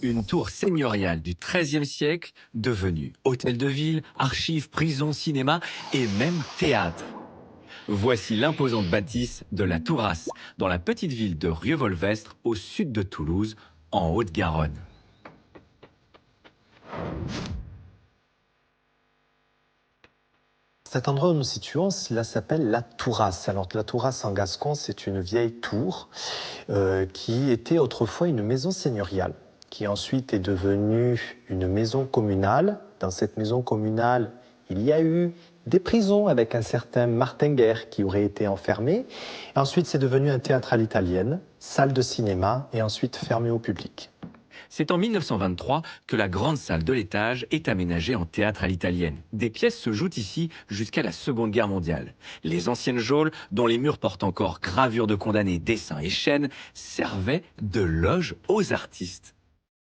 Une tour seigneuriale du XIIIe siècle, devenue hôtel de ville, archives, prison, cinéma et même théâtre. Voici l'imposante bâtisse de la Tourasse, dans la petite ville de Rieux-Volvestre, au sud de Toulouse, en Haute-Garonne. Cet endroit où nous situons, cela s'appelle la Tourasse. Alors la Tourasse en gascon, c'est une vieille tour qui était autrefois une maison seigneuriale, qui ensuite est devenue une maison communale. Dans cette maison communale, il y a eu des prisons avec un certain Martinguer qui aurait été enfermé. Ensuite, c'est devenu un théâtre à l'italienne, salle de cinéma et ensuite fermé au public. C'est en 1923 que la grande salle de l'étage est aménagée en théâtre à l'italienne. Des pièces se jouent ici jusqu'à la Seconde Guerre mondiale. Les anciennes geôles, dont les murs portent encore gravures de condamnés, dessins et chaînes, servaient de loge aux artistes.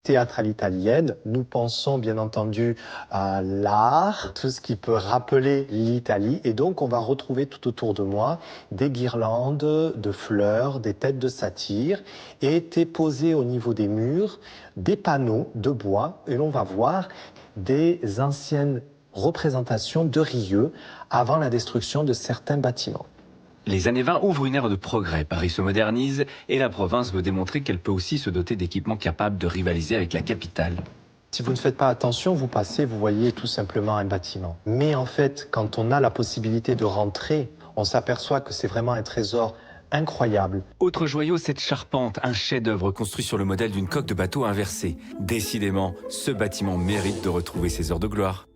Théâtre à l'italienne, nous pensons bien entendu à l'art, tout ce qui peut rappeler l'Italie. Et donc, on va retrouver tout autour de moi des guirlandes de fleurs, des têtes de satyre, et étaient posés au niveau des murs des panneaux de bois. Et l'on va voir des anciennes représentations de Rieux avant la destruction de certains bâtiments. Les années 20 ouvrent une ère de progrès. Paris se modernise et la province veut démontrer qu'elle peut aussi se doter d'équipements capables de rivaliser avec la capitale. Si vous ne faites pas attention, vous passez, vous voyez tout simplement un bâtiment. Mais en fait, quand on a la possibilité de rentrer, on s'aperçoit que c'est vraiment un trésor incroyable. Autre joyau, cette charpente, un chef-d'œuvre construit sur le modèle d'une coque de bateau inversée. Décidément, ce bâtiment mérite de retrouver ses heures de gloire.